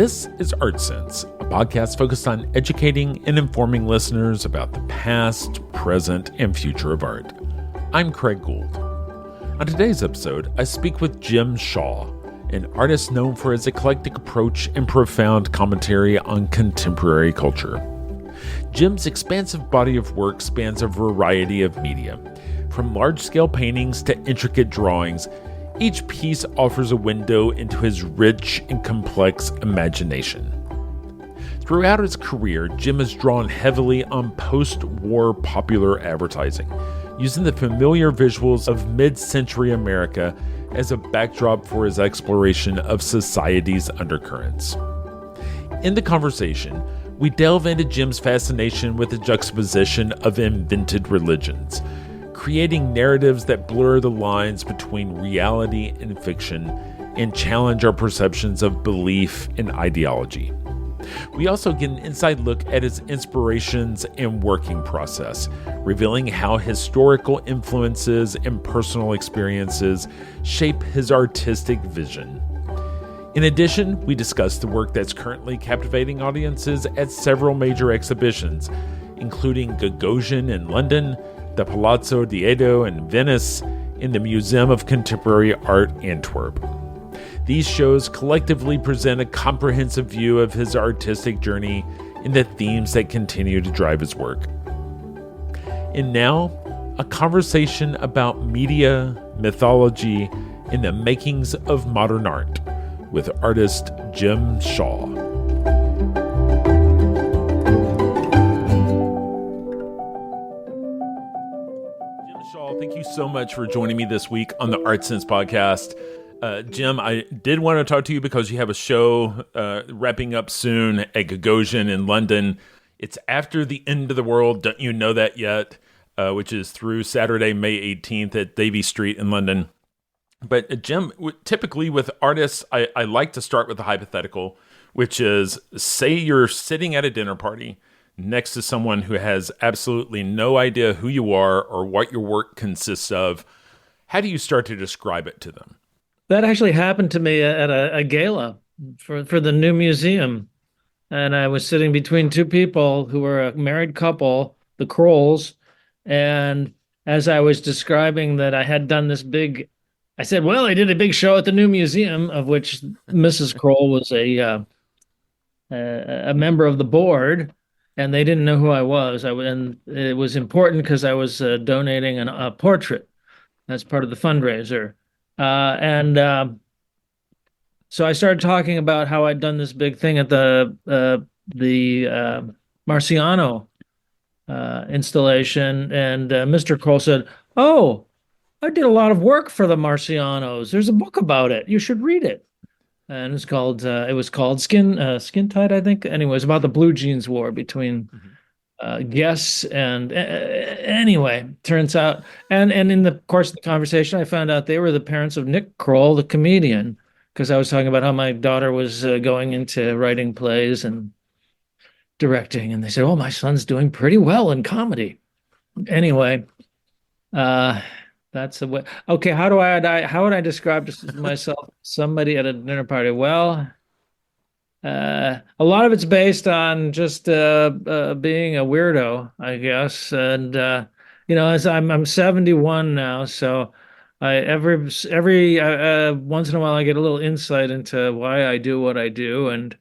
This is Art Sense, a podcast focused on educating and informing listeners about the past, present, and future of art. I'm Craig Gould. On today's episode, I speak with Jim Shaw, an artist known for his eclectic approach and profound commentary on contemporary culture. Jim's expansive body of work spans a variety of media, from large-scale paintings to intricate drawings. Each piece offers a window into his rich and complex imagination. Throughout his career, Jim has drawn heavily on post-war popular advertising, using the familiar visuals of mid-century America as a backdrop for his exploration of society's undercurrents. In the conversation, we delve into Jim's fascination with the juxtaposition of invented religions, creating narratives that blur the lines between reality and fiction and challenge our perceptions of belief and ideology. We also get an inside look at his inspirations and working process, revealing how historical influences and personal experiences shape his artistic vision. In addition, we discuss the work that's currently captivating audiences at several major exhibitions, including Gagosian in London, the Palazzo Diedo in Venice, and the Museum of Contemporary Art, Antwerp. These shows collectively present a comprehensive view of his artistic journey and the themes that continue to drive his work. And now, a conversation about media, mythology, and the makings of modern art with artist Jim Shaw. Thank you so much for joining me this week on the Art Sense podcast. Jim, I did want to talk to you because you have a show wrapping up soon at Gagosian in London. It's after the end of the world, don't you know that yet? Which is through Saturday, May 18th at Davy Street in London. But Jim, typically with artists, I like to start with a hypothetical, which is, say you're sitting at a dinner party next to someone who has absolutely no idea who you are or what your work consists of. How do you start to describe it to them? That actually happened to me at a gala for the new museum. And I was sitting between two people who were a married couple, the Krolls. And as I was describing that I had done this big, I said, well, I did a big show at the new museum, of which Mrs. Kroll was a member of the board. And they didn't know who I was. And it was important because I was donating a portrait. That's part of the fundraiser. So I started talking about how I'd done this big thing at the Marciano installation. And Mr. Kroll said, oh, I did a lot of work for the Marcianos. There's a book about it. You should read it. And it was called Skin Tight, I think. Anyway, it's about the blue jeans war between guests and anyway, turns out, and in the course of the conversation, I found out they were the parents of Nick Kroll, the comedian, because I was talking about how my daughter was going into writing plays and directing, and they said, "Oh, my son's doing pretty well in comedy." Anyway, that's the way. Okay, how would I describe myself? Somebody at a dinner party. Well, a lot of it's based on just being a weirdo, I guess. And as I'm 71 now, so every once in a while I get a little insight into why I do what I do. And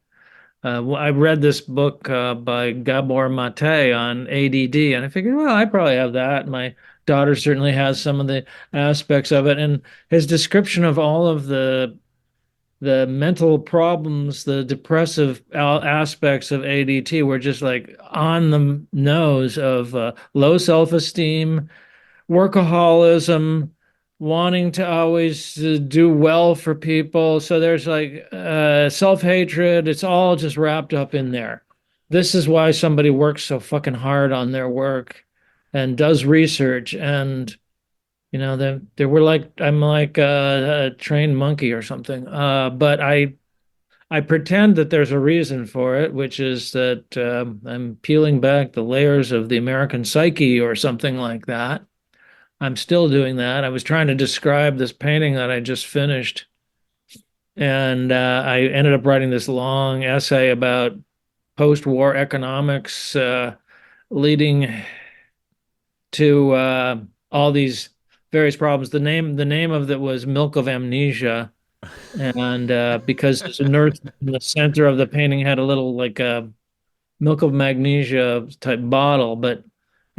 I read this book by Gabor Mate on ADD, and I figured, well, I probably have that. My daughter certainly has some of the aspects of it, and his description of all of the mental problems, the depressive aspects of ADT were just like on the nose of low self-esteem, workaholism, wanting to always do well for people. So there's like self-hatred. It's all just wrapped up in there. This is why somebody works so fucking hard on their work and does research. And they were like, I'm like a trained monkey or something. But I pretend that there's a reason for it, which is that I'm peeling back the layers of the American psyche or something like that. I'm still doing that. I was trying to describe this painting that I just finished And I ended up writing this long essay about post-war economics, leading to all these various problems. The name of it was Milk of Amnesia, and because there's a nurse in the center of the painting had a little like a milk of magnesia type bottle. But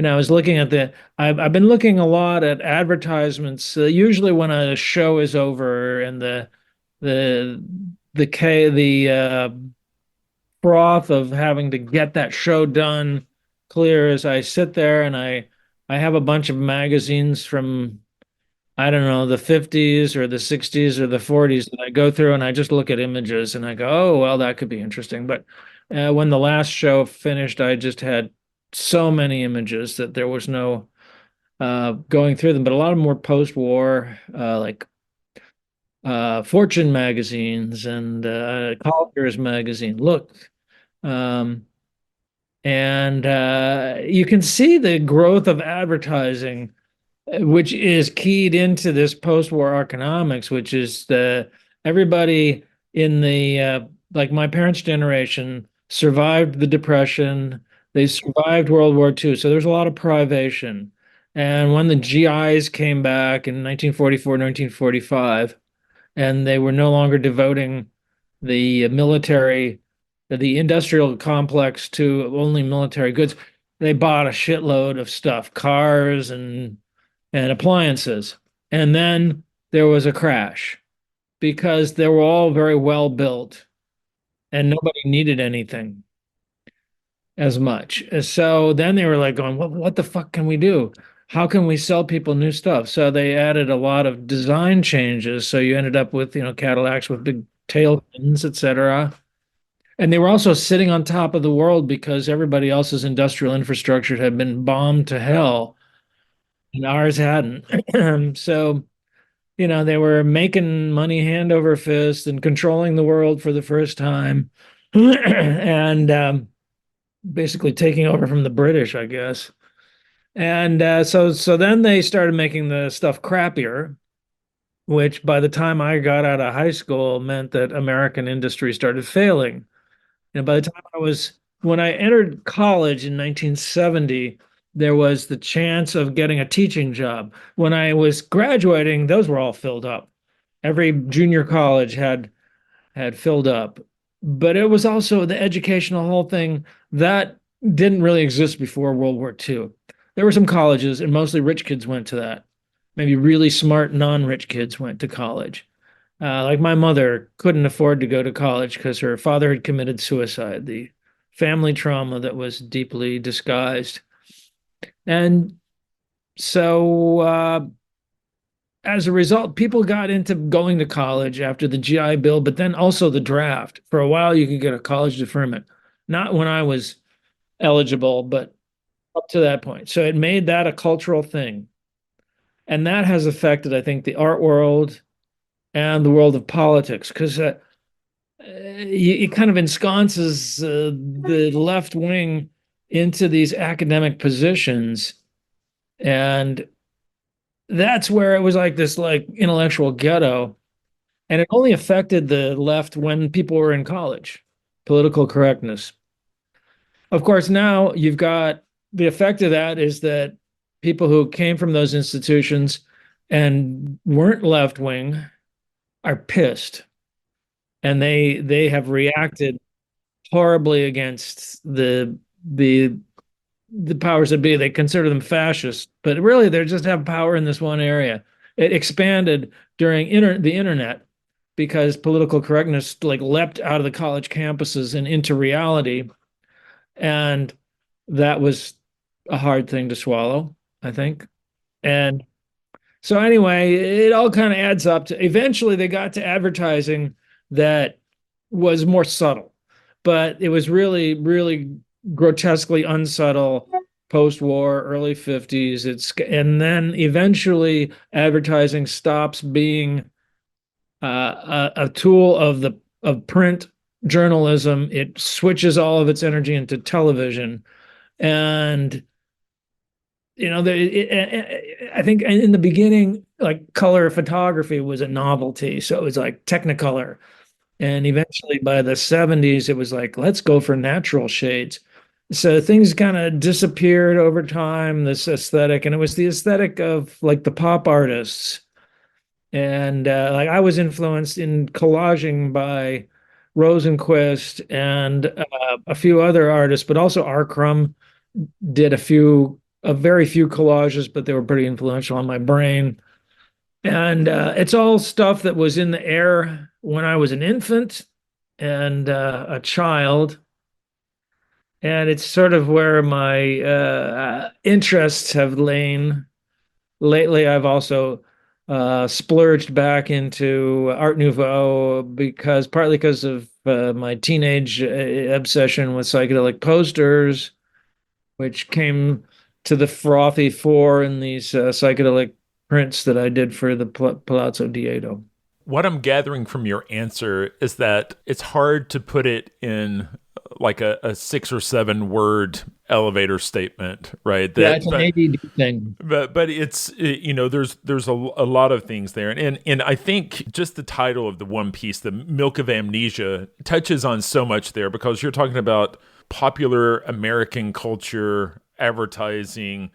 I was looking at I've been looking a lot at advertisements. Usually when a show is over and the the froth of having to get that show done clears, I sit there and I have a bunch of magazines from, I don't know, the 50s or the 60s or the 40s that I go through, and I just look at images and I go, oh, well, that could be interesting. But when the last show finished, I just had so many images that there was no going through them. But a lot of them were post-war, like Fortune magazines and Collier's magazine. Look, um, and you can see the growth of advertising, which is keyed into this post-war economics, which is the everybody in the like my parents' generation survived the Depression. They survived World War II, so there's a lot of privation. And when the GIs came back in 1944, 1945, and they were no longer devoting the military, the industrial complex to only military goods, they bought a shitload of stuff, cars and appliances. And then there was a crash because they were all very well built and nobody needed anything as much. So then they were like going, what the fuck can we do? How can we sell people new stuff? So they added a lot of design changes. So you ended up with, Cadillacs with big tail fins, etc. And they were also sitting on top of the world because everybody else's industrial infrastructure had been bombed to hell and ours hadn't. So, they were making money hand over fist and controlling the world for the first time and basically taking over from the British, I guess. And so then they started making the stuff crappier, which by the time I got out of high school meant that American industry started failing. And by the time when I entered college in 1970, there was the chance of getting a teaching job. When I was graduating, those were all filled up. Every junior college had filled up. But it was also the educational whole thing that didn't really exist before World War II. There were some colleges, and mostly rich kids went to that. Maybe really smart non-rich kids went to college. Like my mother couldn't afford to go to college because her father had committed suicide, the family trauma that was deeply disguised. And so, as a result, people got into going to college after the GI Bill, but then also the draft. For a while, you could get a college deferment. Not when I was eligible, but up to that point. So it made that a cultural thing. And that has affected, I think, the art world and the world of politics because it kind of ensconces the left wing into these academic positions. And that's where it was like this like intellectual ghetto. And it only affected the left when people were in college, political correctness. Of course, now you've got the effect of that is that people who came from those institutions and weren't left wing are pissed, and they have reacted horribly against the powers that be. They consider them fascist, but really they just have power in this one area. It expanded during the internet because political correctness like leapt out of the college campuses and into reality, and that was a hard thing to swallow, I think. And so anyway, it all kind of adds up to eventually they got to advertising that was more subtle, but it was really, really grotesquely unsubtle post-war, early 50s. And then eventually advertising stops being a tool of print journalism. It switches all of its energy into television. And I think in the beginning, like color photography was a novelty. So it was like Technicolor. And eventually by the 70s, it was like, let's go for natural shades. So things kind of disappeared over time, this aesthetic, and it was the aesthetic of like the pop artists. And like I was influenced in collaging by Rosenquist and a few other artists, but also Arkrum did a very few collages, but they were pretty influential on my brain. And it's all stuff that was in the air when I was an infant and a child. And it's sort of where my interests have lain. Lately, I've also splurged back into Art Nouveau because partly because of my teenage obsession with psychedelic posters, which came to the frothy fore in these psychedelic prints that I did for the Palazzo Diedo. What I'm gathering from your answer is that it's hard to put it in like a 6 or 7 word elevator statement, right? Yeah, That, it's an ADD thing. but it's there's a lot of things there, and I think just the title of the one piece, the Milk of Amnesia, touches on so much there because you're talking about popular American culture, advertising,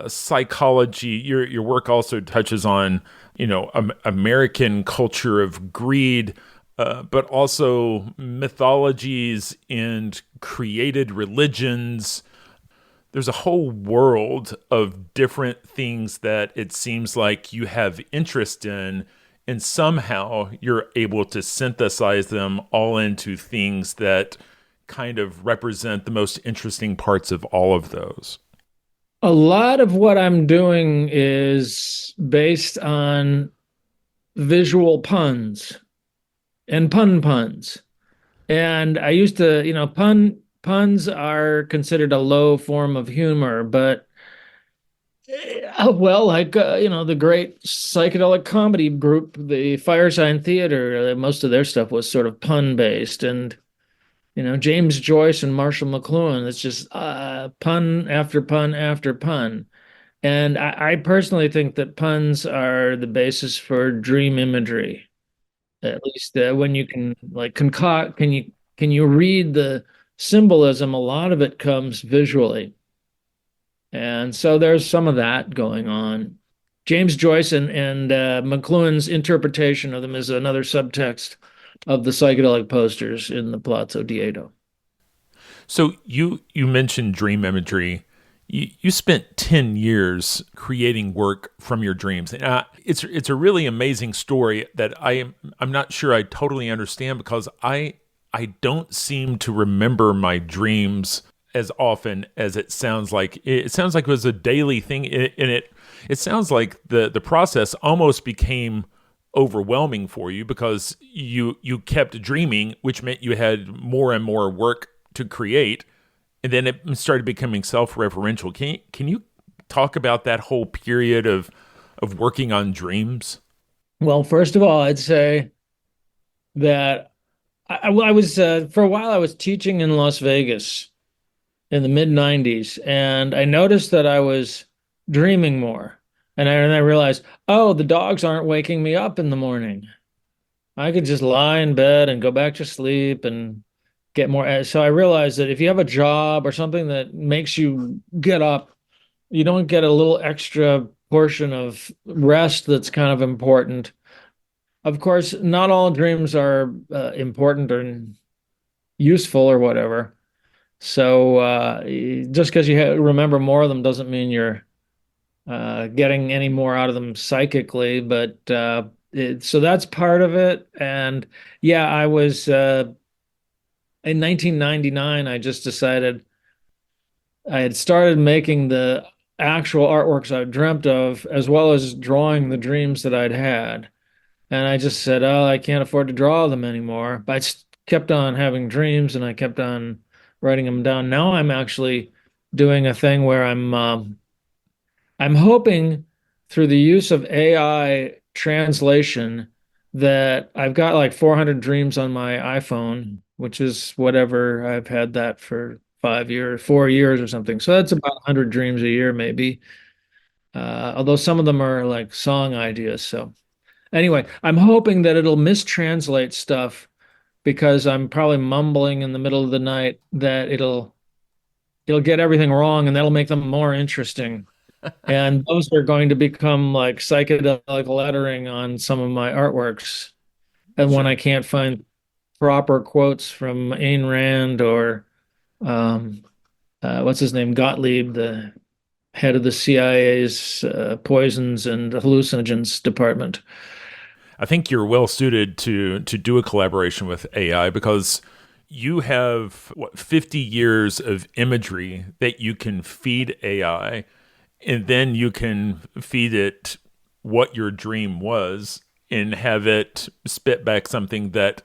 psychology. Your work also touches on American culture of greed, but also mythologies and created religions. There's a whole world of different things that it seems like you have interest in, and somehow you're able to synthesize them all into things that kind of represent the most interesting parts of all of those. A lot of what I'm doing is based on visual puns and puns. And I used to, puns are considered a low form of humor, but well, like the great psychedelic comedy group, the Firesign Theater, most of their stuff was sort of pun based, and James Joyce and Marshall McLuhan. It's just pun after pun after pun. And I personally think that puns are the basis for dream imagery. At least when you can like concoct, can you read the symbolism? A lot of it comes visually, and so there's some of that going on. James Joyce and McLuhan's interpretation of them is another subtext of the psychedelic posters in the Palazzo Diedo. So you mentioned dream imagery. You spent 10 years creating work from your dreams. And it's a really amazing story that I'm not sure I totally understand because I don't seem to remember my dreams as often as it sounds like. It sounds like it was a daily thing, and it sounds like the process almost became overwhelming for you because you kept dreaming, which meant you had more and more work to create, and then it started becoming self-referential. Can you talk about that whole period of working on dreams? Well, first of all, I'd say that I was for a while I was teaching in Las Vegas in the mid 90s, and I noticed that I was dreaming more. And I realized, oh, the dogs aren't waking me up in the morning. I could just lie in bed and go back to sleep and get more. So I realized that if you have a job or something that makes you get up, you don't get a little extra portion of rest that's kind of important. Of course, not all dreams are important or useful or whatever. So just because you remember more of them doesn't mean you're getting any more out of them psychically. But so that's part of it. And yeah, I was in 1999, I just decided I had started making the actual artworks I dreamt of, as well as drawing the dreams that I'd had. And I just said, oh, I can't afford to draw them anymore. But kept on having dreams and I kept on writing them down. Now I'm actually doing a thing where I'm hoping through the use of AI translation that I've got like 400 dreams on my iPhone, which is whatever. I've had that for 5 years, 4 years or something. So that's about 100 dreams a year, maybe. Although some of them are like song ideas. So anyway, I'm hoping that it'll mistranslate stuff because I'm probably mumbling in the middle of the night that it'll get everything wrong and that'll make them more interesting. And those are going to become like psychedelic lettering on some of my artworks. And when I Sure. can't find proper quotes from Ayn Rand or um, what's his name, Gottlieb, the head of the CIA's poisons and hallucinogens department. I think you're well suited to do a collaboration with AI because you have 50 years of imagery that you can feed AI, and then you can feed it what your dream was and have it spit back something that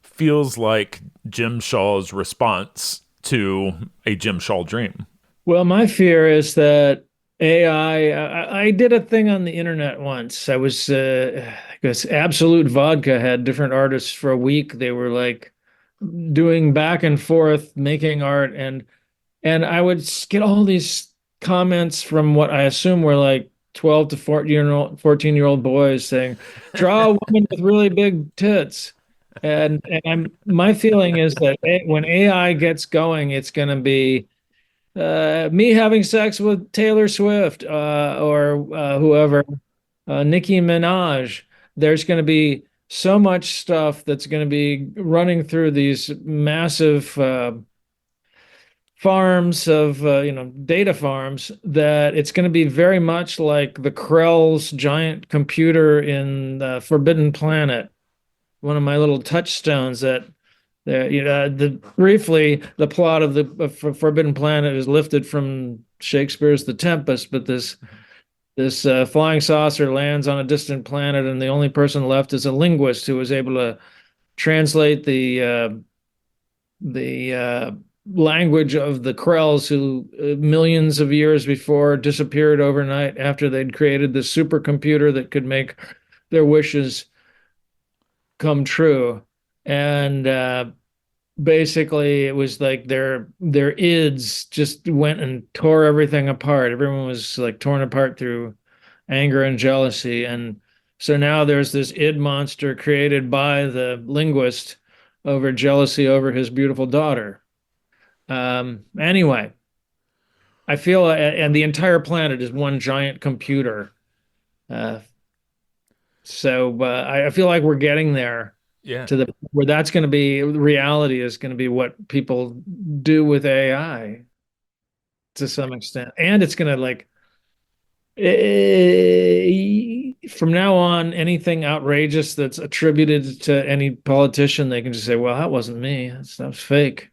feels like Jim Shaw's response to a Jim Shaw dream. Well, my fear is that I did a thing on the internet once. I guess Absolute Vodka had different artists for a week. They were like doing back and forth, making art, and I would get all these comments from what I assume were like 12 to 14-year-old boys saying, draw a woman with really big tits. And my feeling is that when AI gets going, it's going to be me having sex with Taylor Swift or whoever, Nicki Minaj. There's going to be so much stuff that's going to be running through these massive farms of data farms that it's going to be very much like the Krell's giant computer in the Forbidden Planet, one of my little touchstones that briefly the plot of the Forbidden Planet is lifted from Shakespeare's The Tempest, but this flying saucer lands on a distant planet, and the only person left is a linguist who was able to translate the language of the Krells, who millions of years before disappeared overnight after they'd created this supercomputer that could make their wishes come true. And basically, it was like their ids just went and tore everything apart. Everyone was like torn apart through anger and jealousy. And so now there's this id monster created by the linguist over jealousy over his beautiful daughter. Anyway, I feel, and the entire planet is one giant computer. Uh, I feel like we're getting there Yeah. to the where that's going to be reality is going to be what people do with AI to some extent, and it's going to like from now on, anything outrageous that's attributed to any politician, they can just say, "Well, that wasn't me. That's fake."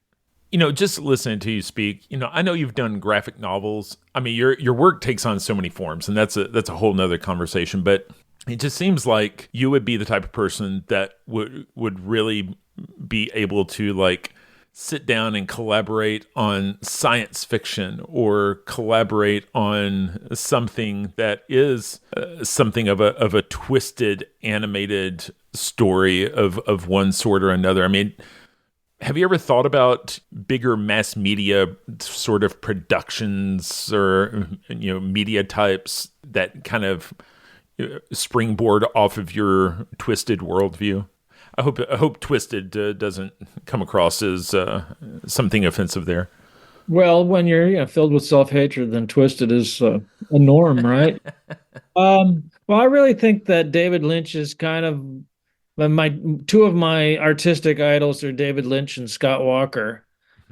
Just listening to you speak, I know you've done graphic novels. I mean, your work takes on so many forms, and that's a whole nother conversation. But it just seems like you would be the type of person that would really be able to like sit down and collaborate on science fiction or collaborate on something that is something of a twisted animated story of one sort or another. I mean, have you ever thought about bigger mass media sort of productions or media types that kind of springboard off of your twisted worldview? I hope twisted doesn't come across as something offensive there. Well, when you're filled with self-hatred, then twisted is a norm, right? Well, I really think that David Lynch is kind of my two of my artistic idols are David Lynch and Scott Walker.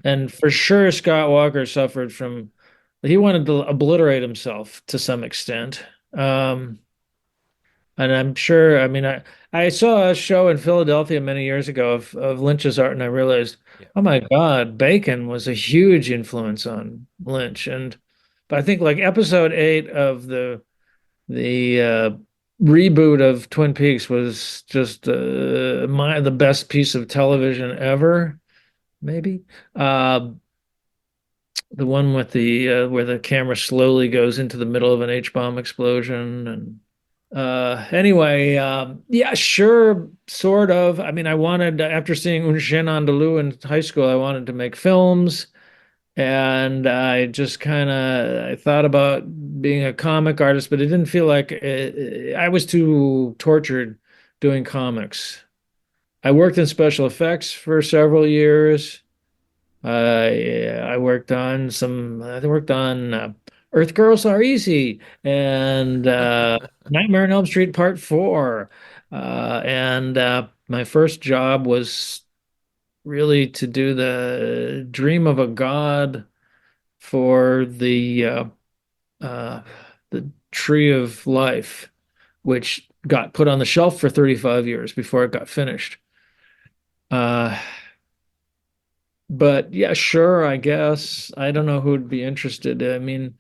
And for sure, Scott Walker suffered from he wanted to obliterate himself to some extent. And I'm sure, I mean, I saw a show in Philadelphia many years ago of Lynch's art, and I realized, Yeah. oh my God, Bacon was a huge influence on Lynch. But I think like episode 8 of the reboot of Twin Peaks was just the best piece of television ever, maybe. The one with the where the camera slowly goes into the middle of an H-bomb explosion. And anyway, yeah, sure, sort of. I mean, I wanted after seeing Un Chien Andalou in high school, I wanted to make films. And I just kind of I thought about being a comic artist, but it didn't feel like I was too tortured doing comics. I worked in special effects for several years. I worked on I worked on Earth Girls Are Easy and Nightmare on Elm Street Part 4. And my first job was really to do the Dream of a God for uh, the Tree of Life, which got put on the shelf for 35 years before it got finished. Uh, but yeah, sure, I guess. I don't know who'd be interested. I mean,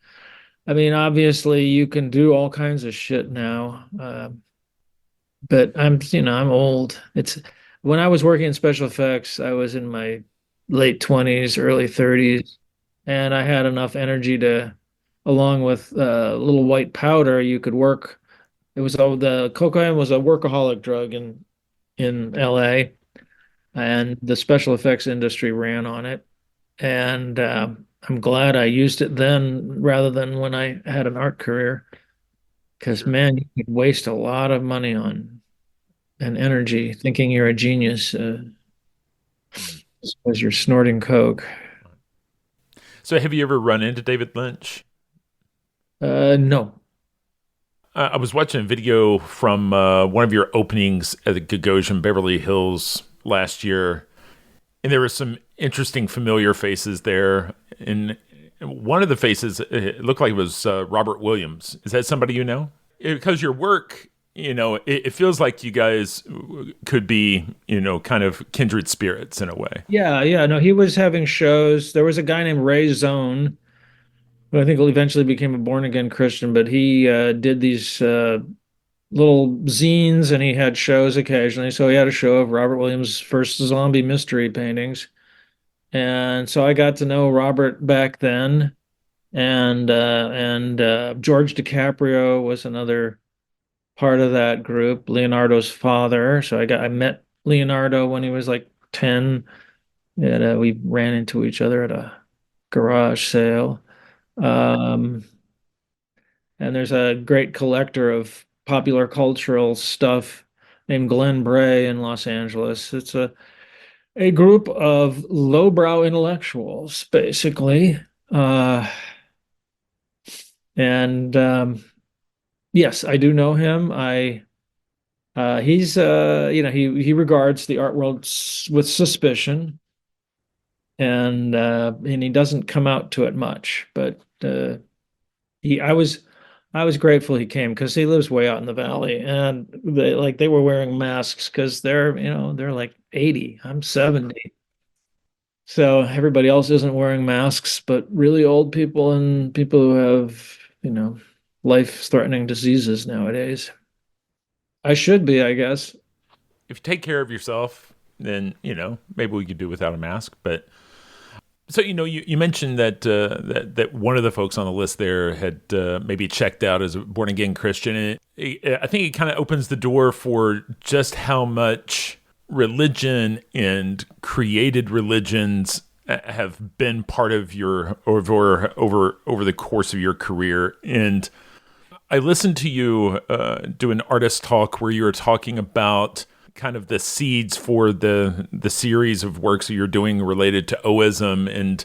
obviously you can do all kinds of shit now. But I'm old. It's when I was working in special effects, I was in my late 20s, early 30s, and I had enough energy to, along with a little white powder, you could work. The cocaine was a workaholic drug in LA, and the special effects industry ran on it. And I'm glad I used it then rather than when I had an art career, because Sure. man, you could waste a lot of money on and energy thinking you're a genius Mm. as you're snorting coke. So, have you ever run into David Lynch? No. I was watching a video from one of your openings at the Gagosian Beverly Hills last year, and there were some interesting familiar faces there. And one of the faces, it looked like it was Robert Williams. Is that somebody you know? Because your work, it feels like you guys could be, kind of kindred spirits in a way. Yeah, yeah, no, he was having shows. There was a guy named Ray Zone, who I think eventually became a born again Christian, but he did these little zines and he had shows occasionally. So he had a show of Robert Williams' first zombie mystery paintings. And so I got to know Robert back then. And George DiCaprio was another part of that group, Leonardo's father. So I met Leonardo when he was like 10, and we ran into each other at a garage sale. Um, and there's a great collector of popular cultural stuff named Glenn Bray in Los Angeles. It's a group of lowbrow intellectuals, basically. Uh, and yes, I do know him. He's he regards the art world with suspicion, and he doesn't come out to it much. But he I was grateful he came because he lives way out in the valley, and they were wearing masks because they're like 80. I'm 70. So everybody else isn't wearing masks, but really old people and people who have, life-threatening diseases nowadays. I should be, I guess. If you take care of yourself, then maybe we could do without a mask. But so you mentioned that that one of the folks on the list there had maybe checked out as a born again Christian, and I think it kind of opens the door for just how much religion and created religions have been part of your over the course of your career. And I listened to you do an artist talk where you were talking about kind of the seeds for the series of works that you're doing related to Oism, and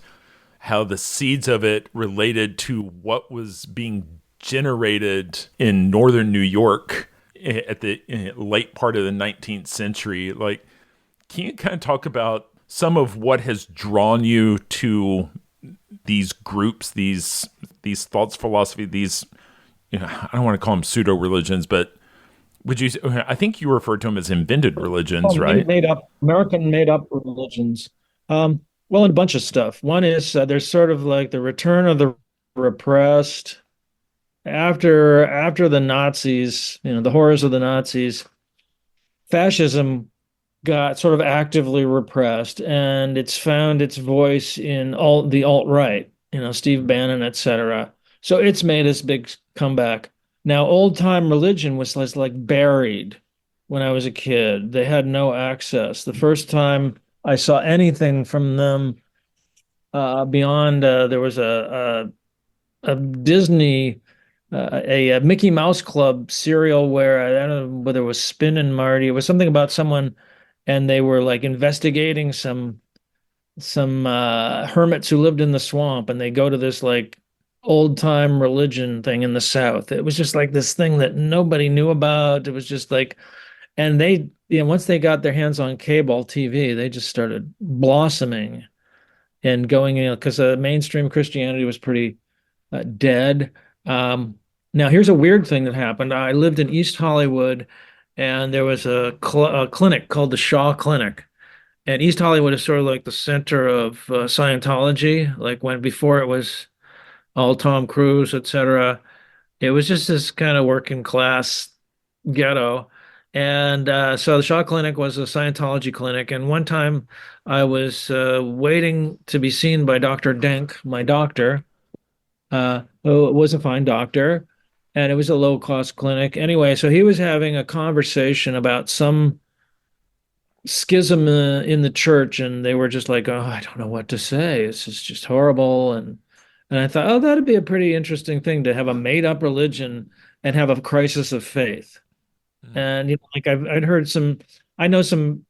how the seeds of it related to what was being generated in northern New York at the late part of the 19th century. Like, can you kind of talk about some of what has drawn you to these groups, these thoughts, philosophy, these, I don't want to call them pseudo religions, but would you? I think you referred to them as invented religions, Oh, right? made up American made up religions. Well, and a bunch of stuff. One is there's sort of like the return of the repressed after the Nazis, the horrors of the Nazis. Fascism got sort of actively repressed, and it's found its voice in the alt-right, Steve Bannon, etc. So it's made its big comeback. Now, old-time religion was like buried when I was a kid. They had no access. The first time I saw anything from them beyond there was a Disney. a Mickey Mouse Club serial where I don't know whether it was Spin and Marty. It was something about someone, and they were like investigating some hermits who lived in the swamp, and they go to this like old time religion thing in the South. It was just like this thing that nobody knew about. It was just like, and they, once they got their hands on cable TV, they just started blossoming and going in because mainstream Christianity was pretty dead. Um, Now, here's a weird thing that happened. I lived in East Hollywood, and there was a clinic called the Shaw Clinic. And East Hollywood is sort of like the center of Scientology, like when before it was all Tom Cruise, etc. It was just this kind of working class ghetto. And so the Shaw Clinic was a Scientology clinic. And one time I was waiting to be seen by Dr. Denk, my doctor, who was a fine doctor, and it was a low cost clinic. Anyway, so he was having a conversation about some schism in the church, and they were just like, "Oh, I don't know what to say. This is just horrible." And I thought, "Oh, that'd be a pretty interesting thing to have a made up religion and have a crisis of faith." Mm. And like I'd heard I know some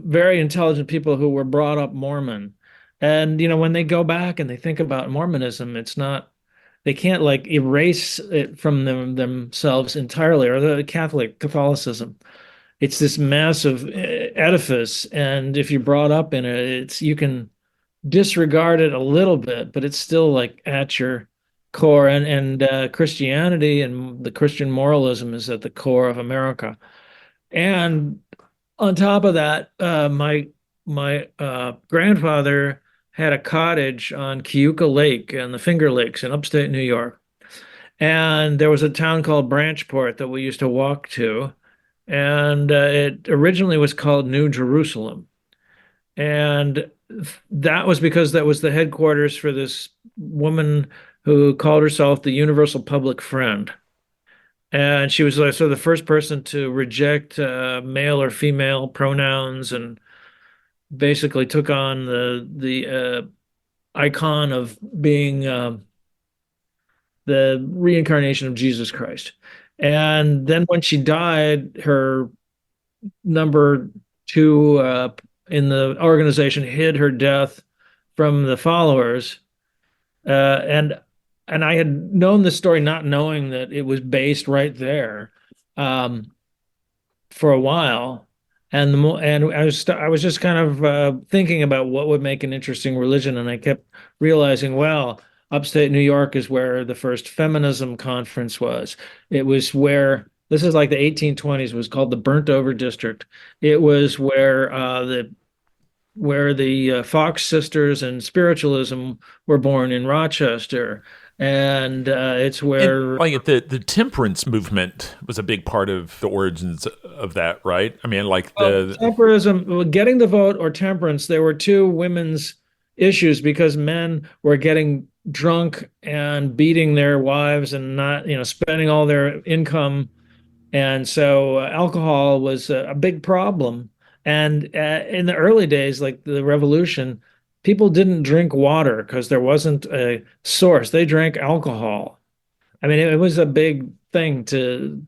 very intelligent people who were brought up Mormon, and when they go back and they think about Mormonism, it's not. They can't like erase it from themselves entirely, or the Catholicism. It's this massive edifice, and if you're brought up in it, you can disregard it a little bit, but it's still like at your core. And Christianity and the Christian moralism is at the core of America. And on top of that, my grandfather had a cottage on Cayuga Lake and the Finger Lakes in upstate New York. And there was a town called Branchport that we used to walk to, and it originally was called New Jerusalem. And that was because that was the headquarters for this woman who called herself the Universal Public Friend. And she was sort of the first person to reject male or female pronouns, and basically took on the icon of being the reincarnation of Jesus Christ. And then when she died, her number two in the organization hid her death from the followers. And I had known this story, not knowing that it was based right there, um, for a while. And I was just kind of thinking about what would make an interesting religion, and I kept realizing, well, upstate New York is where the first feminism conference was. It was where this is like the 1820s, was called the Burnt Over District. It was where the Fox sisters and spiritualism were born in Rochester, and it's And where like the temperance movement was a big part of the origins of that, right? I mean, like the temperism, well, getting the vote or temperance, there were two women's issues because men were getting drunk and beating their wives and not, spending all their income. And so alcohol was a big problem. And in the early days, like the revolution, people didn't drink water because there wasn't a source. They drank alcohol. I mean, it was a big thing to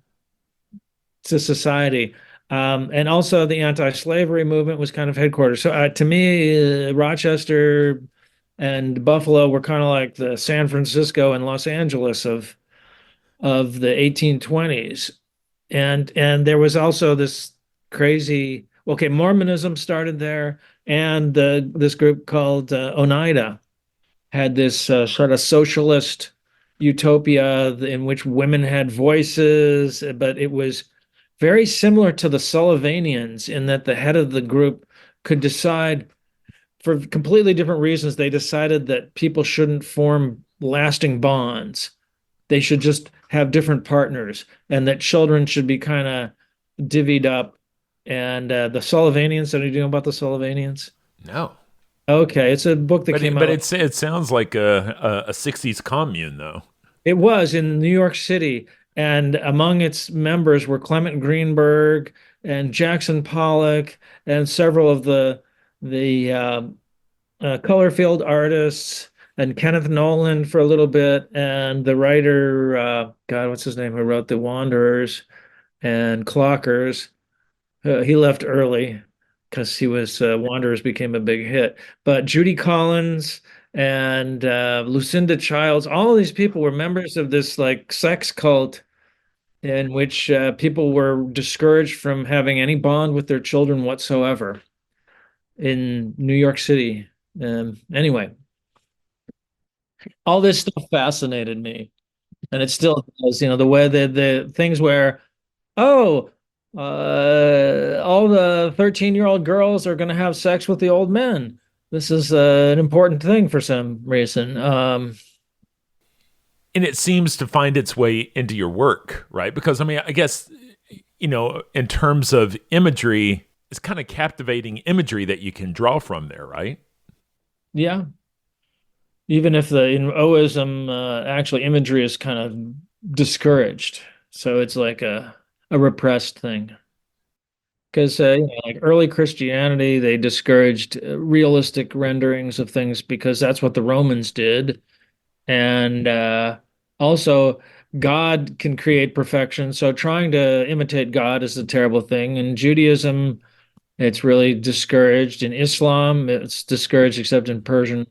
society. And also the anti-slavery movement was kind of headquarters. So to me, Rochester and Buffalo were kind of like the San Francisco and Los Angeles of the 1820s. And there was also this crazy, okay, Mormonism started there, and this group called Oneida had this sort of socialist utopia in which women had voices, but it was very similar to the Sullivanians in that the head of the group could decide, for completely different reasons, they decided that people shouldn't form lasting bonds. They should just have different partners, and that children should be kind of divvied up. And the Sullivanians, are you know about the Sullivanians? no. Okay, it's a book that But came but out. it sounds like a 60s commune though. It was in New York City, and among its members were Clement Greenberg and Jackson Pollock and several of the color field artists. and Kenneth Nolan for a little bit, and the writer, God, what's his name, who wrote The Wanderers and Clockers. He left early because he was Wanderers became a big hit. But Judy Collins and Lucinda Childs, all of these people were members of this like sex cult in which people were discouraged from having any bond with their children whatsoever in New York City. Anyway, all this stuff fascinated me, and it still does. You know, the way the things where, oh, all the 13-year-old girls are going to have sex with the old men. This is an important thing for some reason. And it seems to find its way into your work, right? Because I mean, I guess, in terms of imagery, it's kind of captivating imagery that you can draw from there, right? Yeah, even if the in Oism actually imagery is kind of discouraged, so it's like a repressed thing. Because like early Christianity, they discouraged realistic renderings of things because that's what the Romans did. And also, God can create perfection. So trying to imitate God is a terrible thing. In Judaism, it's really discouraged. In Islam, it's discouraged except in Persian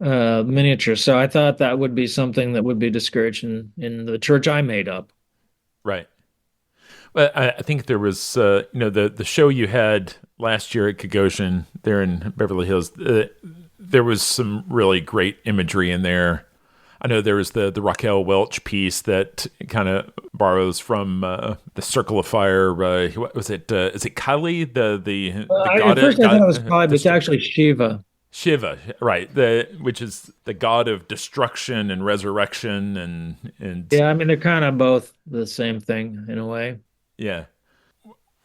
miniature. So I thought that would be something that would be discouraged in the church I made up. Right. Well, I think there was, the show you had last year at Gagosian there in Beverly Hills. There was some really great imagery in there. I know there was the Raquel Welch piece that kind of borrows from the Circle of Fire. What was it? Is it Kali, the At god? first, I thought it was God, but it's Destru- actually Shiva. Shiva, right? Which is the god of destruction and resurrection, and Yeah, I mean, they're kind of both the same thing in a way. yeah.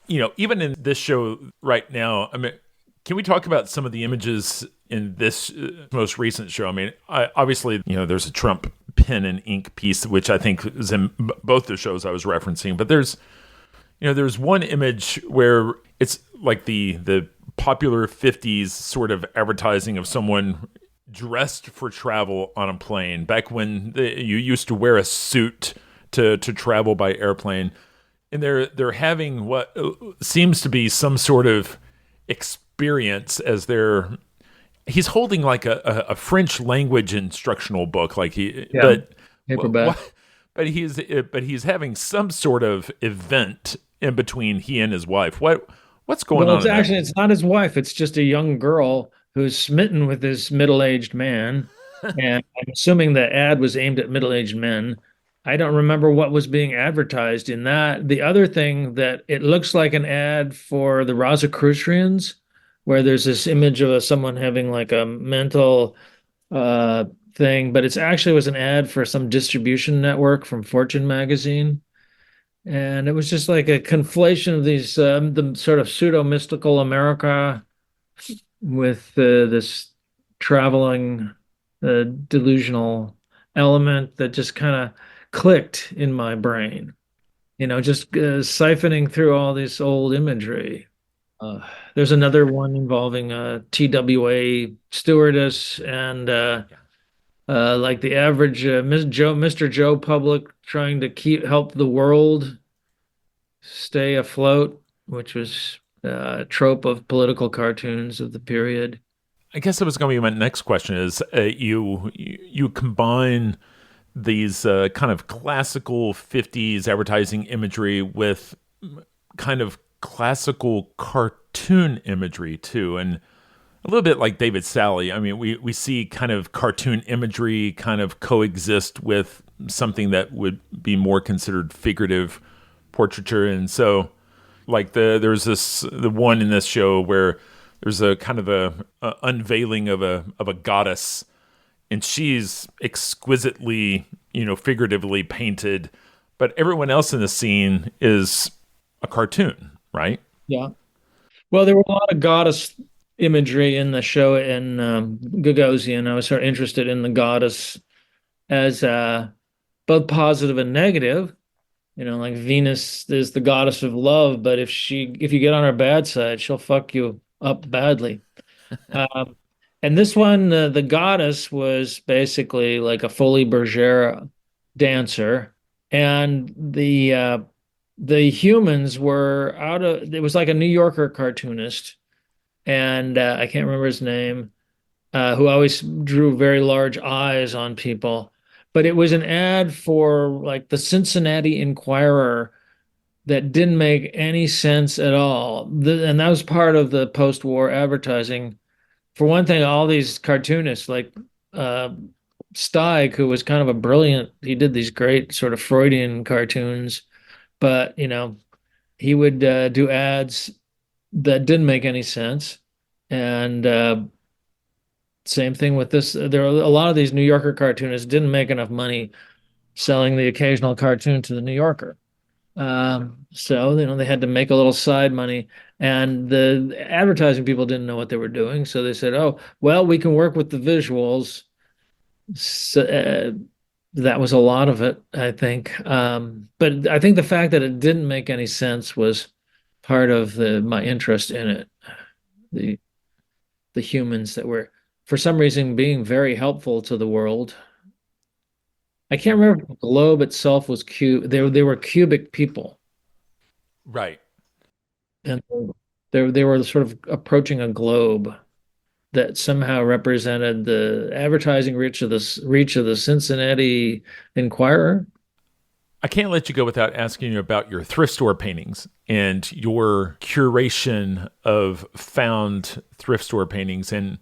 Even in this show right now, I mean, can we talk about some of the images in this most recent show? I mean, obviously, there's a Trump pen and ink piece, which I think is in both the shows I was referencing. But there's one image where it's like the popular '50s sort of advertising of someone dressed for travel on a plane. Back when you used to wear a suit to travel by airplane, and they're having what seems to be some sort of experience as he's holding like a French language instructional book, like Yeah, paperback. but he's having some sort of event in between he and his wife. What's going Well, on it's in that? actually it's not his wife. It's just a young girl who's smitten with this middle-aged man. And I'm assuming the ad was aimed at middle-aged men. I don't remember what was being advertised in that. The other thing that it looks like an ad for the Rosicrucians, where there's this image of someone having like a mental uh thing, but it's actually was an ad for some distribution network from Fortune magazine. And it was just like a conflation of these the sort of pseudo mystical America with this traveling delusional element that just kind of clicked in my brain. Just siphoning through all this old imagery. Uh, there's another one involving a TWA stewardess and like the average Mr. Joe public trying to help the world stay afloat, which was a trope of political cartoons of the period. I guess that was going to be my next question. Is you combine these kind of classical '50s advertising imagery with kind of classical cartoon imagery too, and a little bit like David Sally. I mean, we see kind of cartoon imagery kind of coexist with something that would be more considered figurative portraiture. And so like there's the one in this show where there's a kind of a unveiling of a goddess, and she's exquisitely, figuratively painted, but everyone else in the scene is a cartoon, right? Yeah. Well, there were a lot of goddess imagery in the show in Gagosian. I was sort of interested in the goddess as both positive and negative. Like Venus is the goddess of love, but if you get on her bad side, she'll fuck you up badly. Um, And this one, the goddess was basically like a Folies Bergère dancer, and the humans were out of. It was like a New Yorker cartoonist, and I can't remember his name, who always drew very large eyes on people. But it was an ad for like the Cincinnati Enquirer that didn't make any sense at all. And that was part of the post-war advertising. For one thing, all these cartoonists like uh, Steig, who was kind of a brilliant, he did these great sort of Freudian cartoons, but he would do ads that didn't make any sense. And same thing with this. There are a lot of these New Yorker cartoonists didn't make enough money selling the occasional cartoon to the New Yorker. So they had to make a little side money, and the advertising people didn't know what they were doing, so they said, "Oh, well, we can work with the visuals." So, that was a lot of it, I think. But I think the fact that it didn't make any sense was part of my interest in it. The the humans that were, for some reason, being very helpful to the world. I can't remember if the globe itself was cube. They were cubic people, Right. and they were sort of approaching a globe that somehow represented the advertising reach of the Cincinnati Enquirer. I can't let you go without asking you about your thrift store paintings and your curation of found thrift store paintings. And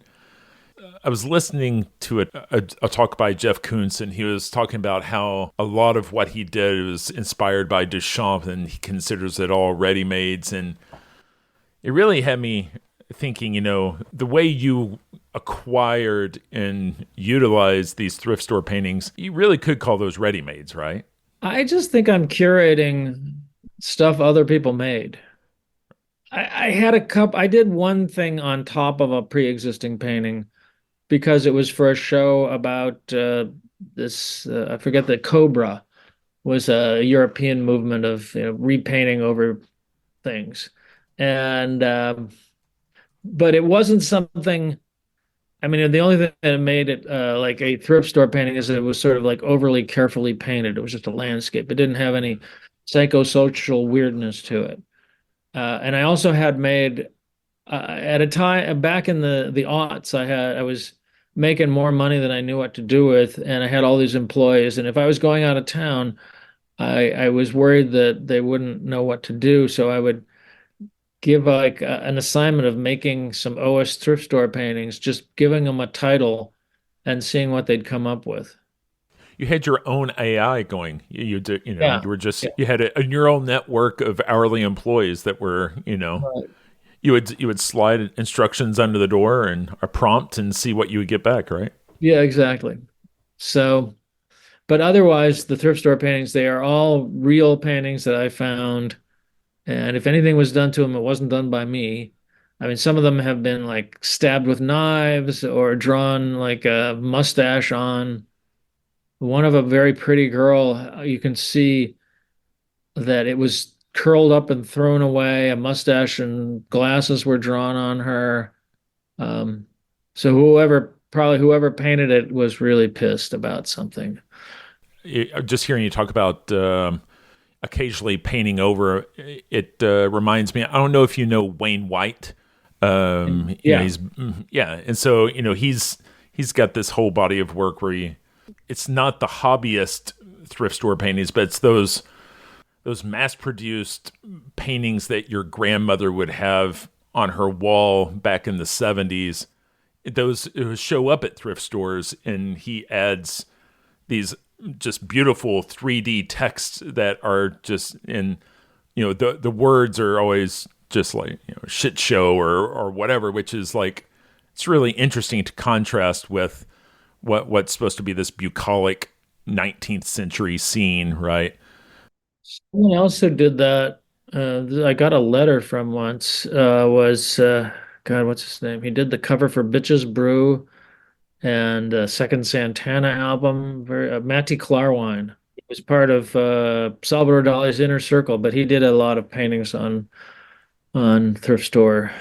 I was listening to a talk by Jeff Koons, and he was talking about how a lot of what he did was inspired by Duchamp, and he considers it all ready-mades. And it really had me thinking, the way you acquired and utilized these thrift store paintings, you really could call those ready-mades, right? I just think I'm curating stuff other people made. I had a cup. I did one thing on top of a pre-existing painting because it was for a show about this. I forget, the Cobra was a European movement of repainting over things, and but it wasn't something. I mean, the only thing that made it like a thrift store painting is that it was sort of like overly carefully painted. It was just a landscape. It didn't have any psychosocial weirdness to it. And I also had made at a time back in the aughts, I was making more money than I knew what to do with, and I had all these employees. And if I was going out of town, I was worried that they wouldn't know what to do. So I would give like an assignment of making some OS thrift store paintings, just giving them a title and seeing what they'd come up with. You had your own AI going. You did, Yeah. you were just Yeah. you had a neural network of hourly employees that were, Right. you would slide instructions under the door and a prompt and see what you would get back, right? Yeah, exactly. So, but otherwise, the thrift store paintings, they are all real paintings that I found. And if anything was done to them, it wasn't done by me. I mean, some of them have been like stabbed with knives or drawn like a mustache on. One of a very pretty girl, you can see that it was curled up and thrown away. A mustache and glasses were drawn on her. Um, so probably whoever painted it was really pissed about something. Just hearing you talk about occasionally painting over, it reminds me. I don't know if you know Wayne White. Yeah. He's yeah, and so he's got this whole body of work where it's not the hobbyist thrift store paintings, but it's those mass-produced paintings that your grandmother would have on her wall back in the 70s. Those show up at thrift stores, and he adds these just beautiful 3D texts that are just in, the words are always just like, shit show or whatever, which is like, it's really interesting to contrast with what's supposed to be this bucolic 19th century scene, right? Someone else who did that, I got a letter from once, was, God, what's his name? He did the cover for Bitches Brew and Second Santana album, Matty Klarwein. He was part of Salvador Dali's inner circle, but he did a lot of paintings on thrift store,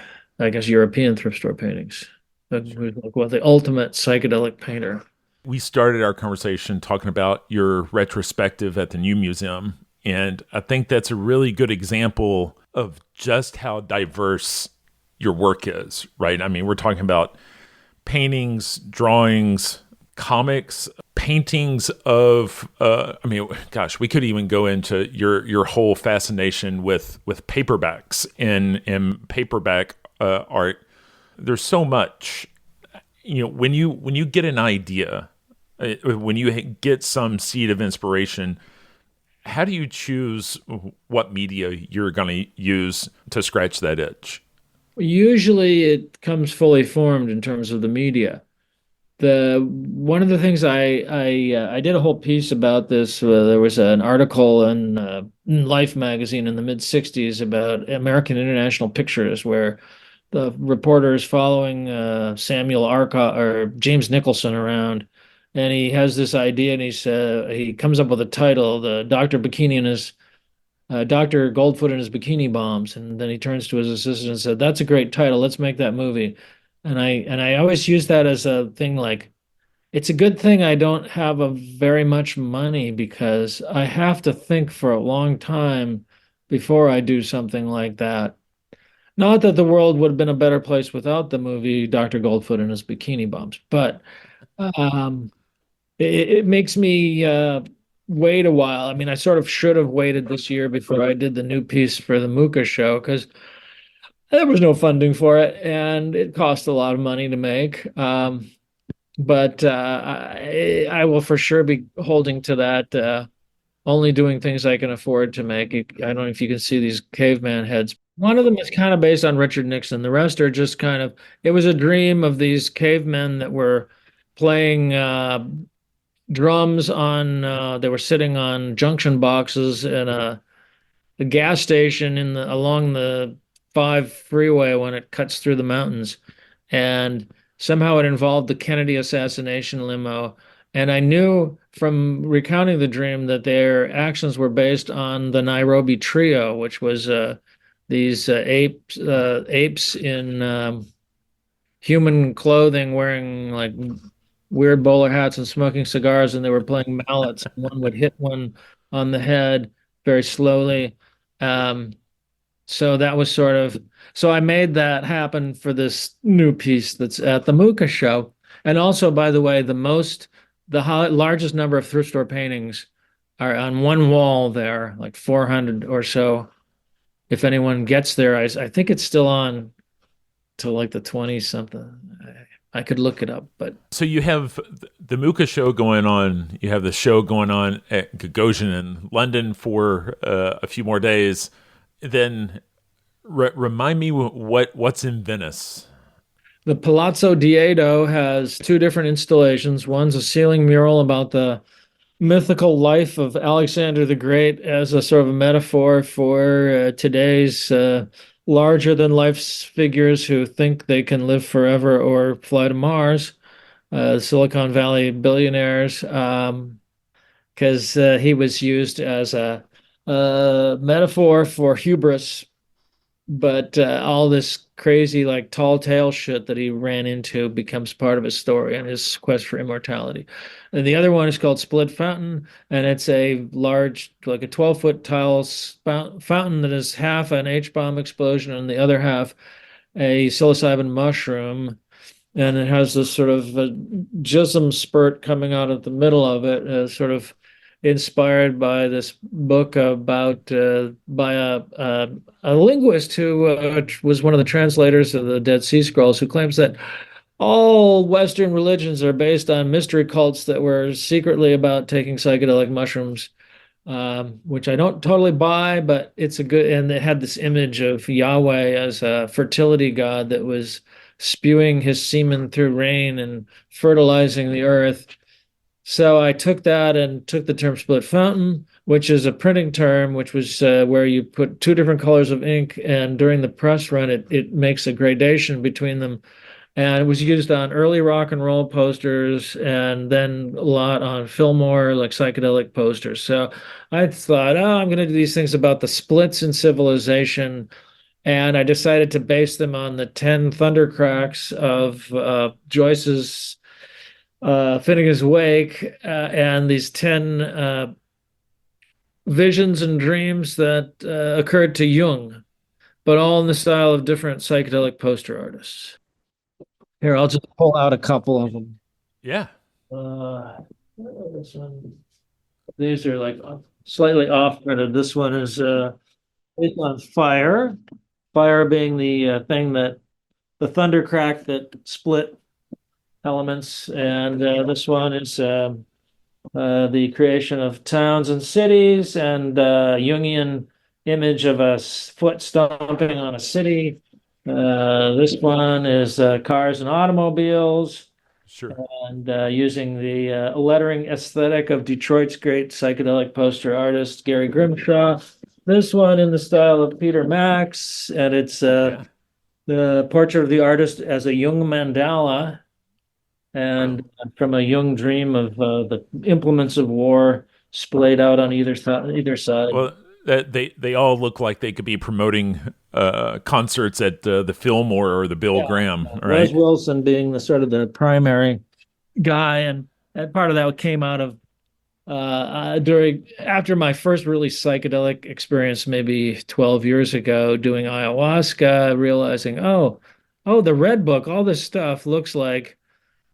I guess European thrift store paintings. The ultimate psychedelic painter. We started our conversation talking about your retrospective at the New Museum, and I think that's a really good example of just how diverse your work is, right? I mean, we're talking about paintings, drawings, comics, paintings of I mean, gosh, we could even go into your whole fascination with paperbacks and paperback art. There's so much, when you get an idea, when you get some seed of inspiration, how do you choose what media you're going to use to scratch that itch? Usually it comes fully formed in terms of the media. The one of the things I did a whole piece about this. There was an article in Life magazine in the mid '60s about American International Pictures, where the reporter is following Samuel Arcot or James Nicholson around, and he has this idea, and he comes up with a title, the Dr. Goldfoot and his bikini bombs, and then he turns to his assistant and said, "That's a great title. Let's make that movie." And I always use that as a thing like it's a good thing I don't have a very much money because I have to think for a long time before I do something like that. Not that the world would have been a better place without the movie Dr. Goldfoot and his bikini bombs, but um, it makes me wait a while. I mean, I sort of should have waited this year before I did the new piece for the Muka show because there was no funding for it and it cost a lot of money to make. But I will for sure be holding to that. Only doing things I can afford to make. I don't know if you can see these caveman heads. One of them is kind of based on Richard Nixon. The rest are just kind of, it was a dream of these cavemen that were playing drums they were sitting on junction boxes in a gas station along the 5 freeway when it cuts through the mountains. And somehow it involved the Kennedy assassination limo. And I knew from recounting the dream that their actions were based on the Nairobi Trio, which was these apes in human clothing wearing like weird bowler hats and smoking cigars, and they were playing mallets. And one would hit one on the head very slowly. Um, so that was sort of so I made that happen for this new piece that's at the Muka show. And also, by the way, largest number of thrift store paintings are on one wall there, like 400 or so. If anyone gets there, I think it's still on till like the 20 something. I could look it up, but So you have the Muka show going on. You have the show going on at Gagosian in London for a few more days. Then remind me what's in Venice. the Palazzo Diedo has two different installations. One's a ceiling mural about the mythical life of Alexander the Great as a sort of a metaphor for today's larger than life figures who think they can live forever or fly to Mars, Silicon Valley billionaires, because he was used as a metaphor for hubris, but all this crazy like tall tale shit that he ran into becomes part of his story and his quest for immortality. And the other one is called Split Fountain, and it's a large, like a 12-foot tile fountain that is half an H-bomb explosion and the other half a psilocybin mushroom. And it has this sort of jism spurt coming out of the middle of it, sort of inspired by this book about by a linguist who was one of the translators of the Dead Sea Scrolls, who claims that all Western religions are based on mystery cults that were secretly about taking psychedelic mushrooms, which I don't totally buy, but it's a good. And they had this image of Yahweh as a fertility god that was spewing his semen through rain and fertilizing the earth. So I took that and took the term split fountain, which is a printing term, which was where you put two different colors of ink, and during the press run, it makes a gradation between them. And it was used on early rock and roll posters, and then a lot on Fillmore, like psychedelic posters. So I thought, oh, I'm going to do these things about the splits in civilization And I decided to base them on the 10 thundercracks of Joyce's Finnegan's Wake, and these 10 visions and dreams that occurred to Jung, but all in the style of different psychedelic poster artists. Here, I'll just pull out a couple of them. Yeah. Uh, this one, these are like slightly off-printed. This one is based on fire. Fire being the thing that the thundercrack that split elements, and this one is the creation of towns and cities, and Jungian image of a foot stomping on a city. This one is cars and automobiles, Sure. and using the lettering aesthetic of Detroit's great psychedelic poster artist Gary Grimshaw. This one in the style of Peter Max, and it's Yeah. the portrait of the artist as a Jung mandala, Wow. and from a Jung dream of the implements of war splayed out on either side. Well, that they all look like they could be promoting concerts at the Fillmore or the Bill Yeah, Graham, Rose right? Wilson being the sort of the primary guy, and part of that came out of during after my first really psychedelic experience, maybe 12 years ago, doing ayahuasca, realizing, oh, the Red Book, all this stuff looks like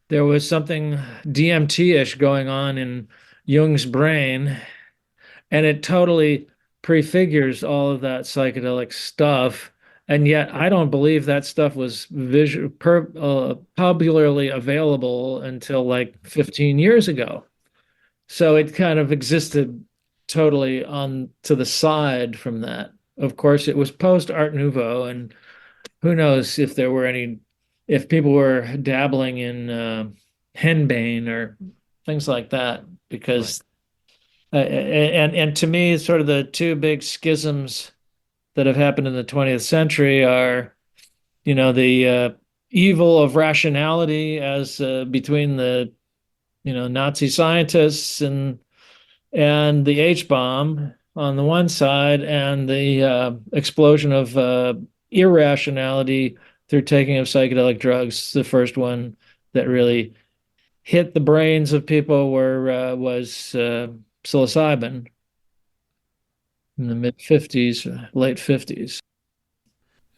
there was something DMT-ish going on in Jung's brain, and it totally prefigures all of that psychedelic stuff. And yet, I don't believe that stuff was popularly available until like 15 years ago. So it kind of existed totally on to the side from that. Of course, it was post Art Nouveau, and who knows if there were any, if people were dabbling in henbane or things like that, Right. because and to me, sort of the two big schisms that have happened in the 20th century are, the evil of rationality as between the, Nazi scientists and the H bomb on the one side, and the explosion of irrationality through taking of psychedelic drugs. The first one that really hit the brains of people was psilocybin in the mid 50s, late 50s.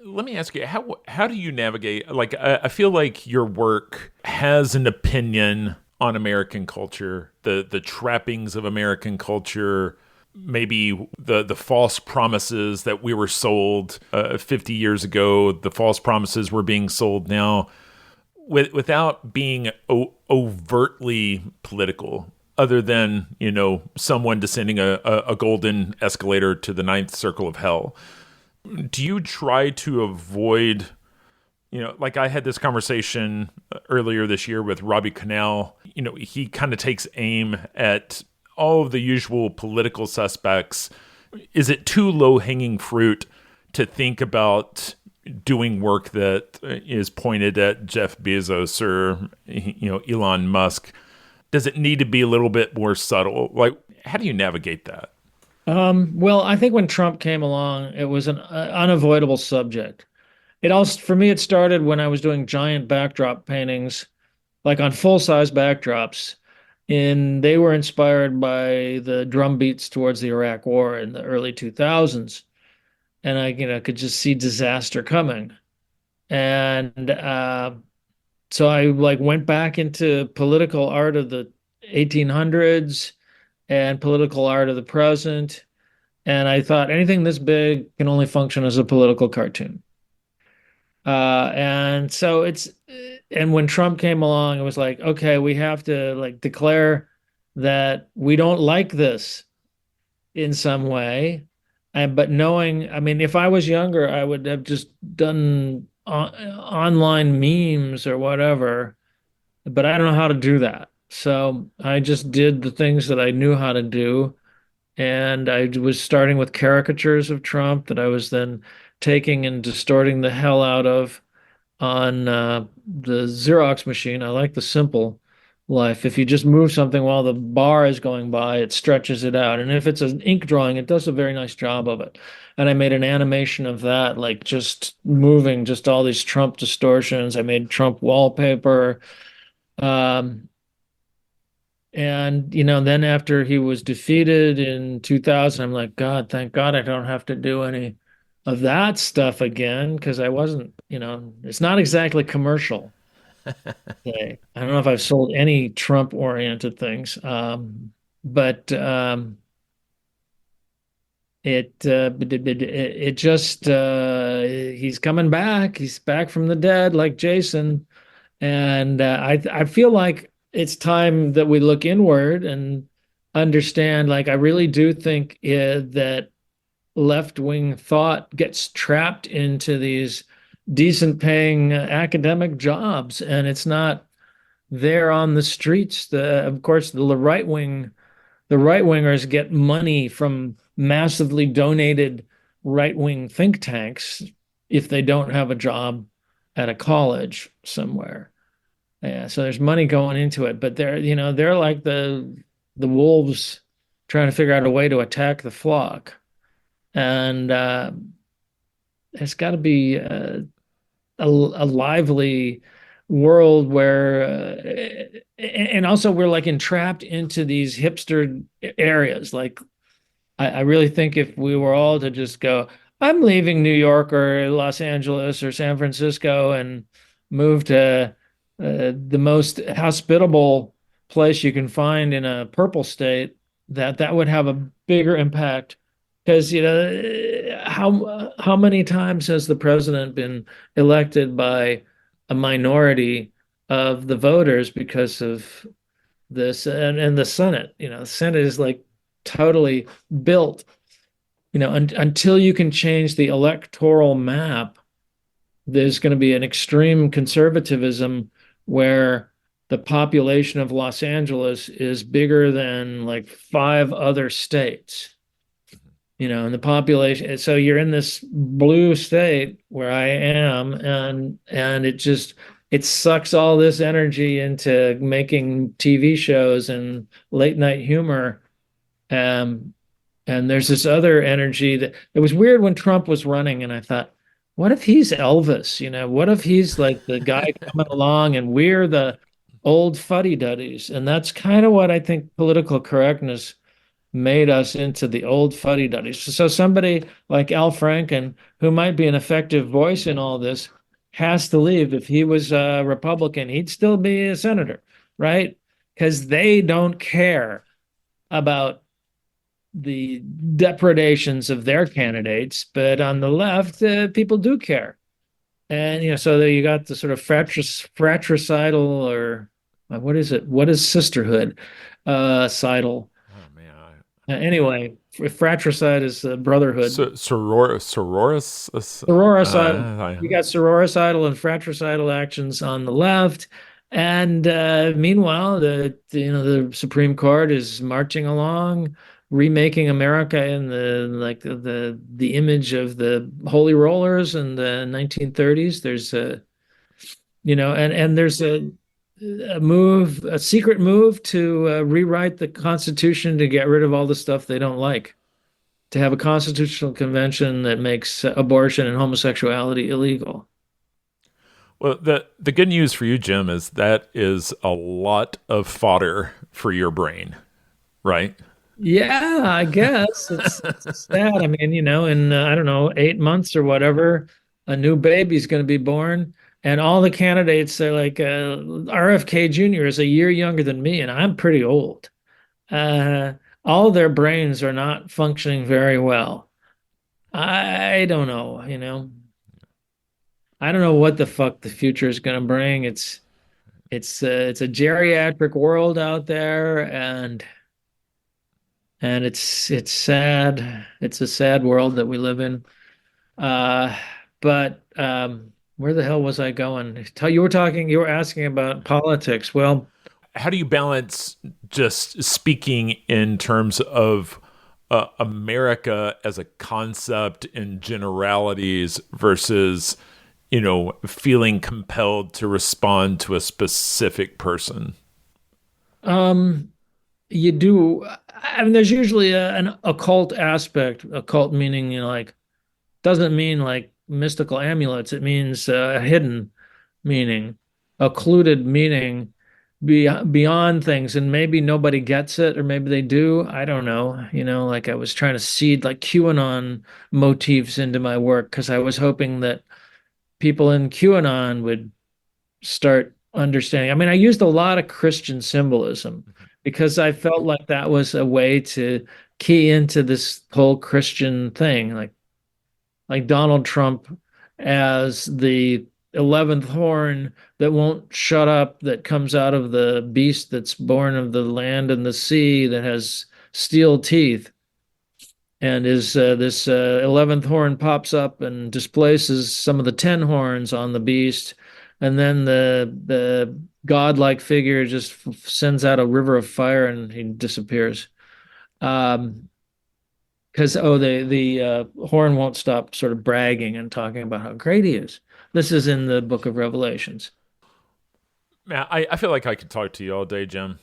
Let me ask you, how do you navigate? Like, I feel like your work has an opinion on American culture, the trappings of American culture, maybe the false promises that we were sold 50 years ago, the false promises we're being sold now, without being overtly political. Other than someone descending a golden escalator to the ninth circle of hell, do you try to avoid, like I had this conversation earlier this year with Robbie Cannell. He kind of takes aim at all of the usual political suspects. Is it too low hanging fruit to think about doing work that is pointed at Jeff Bezos or, Elon Musk? Does it need to be a little bit more subtle? Like, how do you navigate that? Well, I think when Trump came along, it was an unavoidable subject. It also, for me, it started when I was doing giant backdrop paintings, like on full-size backdrops, and they were inspired by the drum beats towards the Iraq War in the early 2000s, and I, could just see disaster coming. And so I like went back into political art of the 1800s and political art of the present, and I thought anything this big can only function as a political cartoon. And so and when Trump came along, it was like, okay, we have to like declare that we don't like this in some way. And but knowing, I mean, if I was younger, I would have just done online memes or whatever, but I don't know how to do that. So I just did the things that I knew how to do. And I was starting with caricatures of Trump that I was then taking and distorting the hell out of on the Xerox machine. I like the simple life. If you just move something while the bar is going by, it stretches it out. And if it's an ink drawing, it does a very nice job of it. And I made an animation of that, like just moving just all these Trump distortions. I made Trump wallpaper. Um, and then after he was defeated in 2000, I'm like, God, thank God I don't have to do any of that stuff again because I wasn't, it's not exactly commercial. I don't know if I've sold any Trump-oriented things, but it just he's coming back. He's back from the dead, like Jason, and I feel like it's time that we look inward and understand. Like I really do think that left-wing thought gets trapped into these decent paying academic jobs, and it's not there on the streets. Of course, the right wingers get money from massively donated right wing think tanks if they don't have a job at a college somewhere. Yeah, so there's money going into it, but they're like the wolves trying to figure out a way to attack the flock, and it's got to be a lively world where and also we're like entrapped into these hipster areas. Like I really think if we were all to just go, I'm leaving New York or Los Angeles or San Francisco and move to the most hospitable place you can find in a purple state, that would have a bigger impact. Because how many times has the president been elected by a minority of the voters because of this, and the Senate, the Senate is like totally built, until you can change the electoral map, there's going to be an extreme conservatism where the population of Los Angeles is bigger than like five other states, and the population. So you're in this blue state where I am, and it sucks all this energy into making TV shows and late night humor. Um, and there's this other energy that it was weird when Trump was running, and I thought, what if he's Elvis? What if he's like the guy coming along and we're the old fuddy-duddies? And that's kind of what I think political correctness made us into, the old fuddy-duddies. So somebody like Al Franken, who might be an effective voice in all this, has to leave. If he was a Republican, he'd still be a senator, right? Because they don't care about the depredations of their candidates, but on the left, people do care. And so there you got the sort of fratricidal, or what is it? What is sisterhood? Sidal. Oh man, Anyway, fratricide is brotherhood. Sororis. Sororicidal. You got sororicidal and fratricidal actions on the left, and meanwhile, the Supreme Court is marching along, remaking America in the image of the Holy Rollers in the 1930s. There's and there's a secret move to rewrite the Constitution to get rid of all the stuff they don't like, to have a constitutional convention that makes abortion and homosexuality illegal. Well, the good news for you, Jim, is that is a lot of fodder for your brain, right? Yeah, I guess it's sad. I mean, in I don't know, 8 months or whatever, a new baby's going to be born, and all the candidates are like, RFK Jr. is a year younger than me, and I'm pretty old. Uh, all their brains are not functioning very well. I don't know. I don't know what the fuck the future is going to bring. It's a geriatric world out there, and it's sad. It's a sad world that we live in. But where the hell was I going? You were asking about politics. Well, How do you balance just speaking in terms of America as a concept in generalities versus, feeling compelled to respond to a specific person? Um, you do. I mean, there's usually an occult aspect. Occult meaning, like doesn't mean like mystical amulets. It means a hidden meaning, occluded meaning beyond things. And maybe nobody gets it, or maybe they do. I don't know. Like I was trying to seed like QAnon motifs into my work because I was hoping that people in QAnon would start understanding. I mean, I used a lot of Christian symbolism because I felt like that was a way to key into this whole Christian thing, like Donald Trump as the 11th horn that won't shut up, that comes out of the beast that's born of the land and the sea, that has steel teeth. And is this 11th horn pops up and displaces some of the 10 horns on the beast, and then the godlike figure just sends out a river of fire and he disappears. Because the horn won't stop sort of bragging and talking about how great he is. This is in the book of Revelations. Man, I feel like I could talk to you all day, Jim,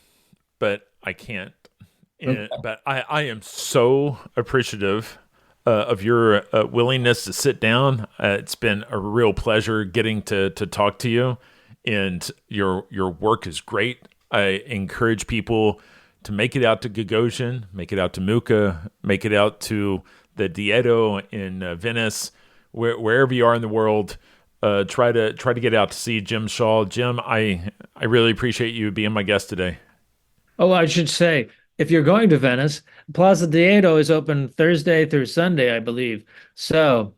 but I can't. Okay. But I am so appreciative of your willingness to sit down. It's been a real pleasure getting to talk to you, and your work is great. I encourage people to make it out to Gagosian, make it out to Mucca, make it out to the Diedo in Venice, wherever you are in the world. Try to get out to see Jim Shaw. Jim, I really appreciate you being my guest today. Oh, I should say, if you're going to Venice, Plaza Diedo is open Thursday through Sunday, I believe. So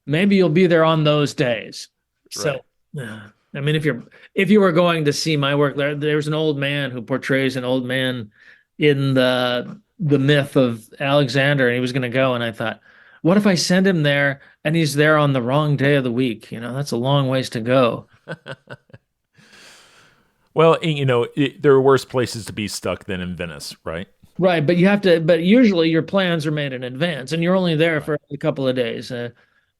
maybe you'll be there on those days. So, Right. I mean, if you were going to see my work, there's an old man who portrays an old man in the myth of Alexander, and he was going to go, and I thought, what if I send him there and he's there on the wrong day of the week? That's a long ways to go. Well, there are worse places to be stuck than in Venice, right? Right, but usually your plans are made in advance and you're only there for a couple of days. Man,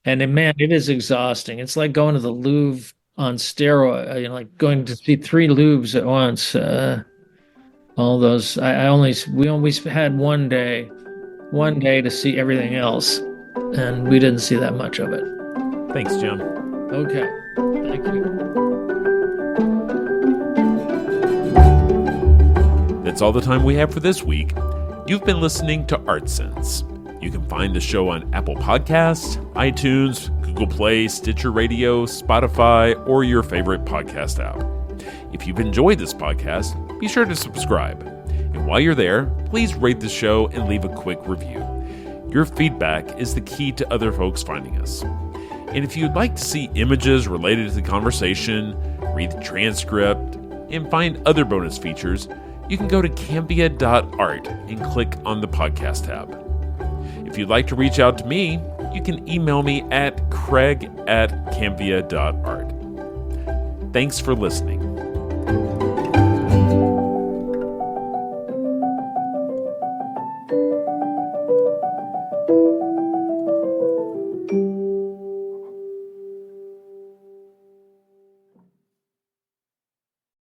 it is exhausting. It's like going to the Louvre on steroid, like going to see three Louvres at once. All those, we only had one day to see everything else, and we didn't see that much of it. Thanks, Jim. Okay, thank you. That's all the time we have for this week. You've been listening to ArtSense. You can find the show on Apple Podcasts, iTunes, Google Play, Stitcher Radio, Spotify, or your favorite podcast app. If you've enjoyed this podcast, be sure to subscribe. And while you're there, please rate the show and leave a quick review. Your feedback is the key to other folks finding us. And if you'd like to see images related to the conversation, read the transcript, and find other bonus features, you can go to cambia.art and click on the podcast tab. If you'd like to reach out to me, you can email me at craig@cambia.art. Thanks for listening.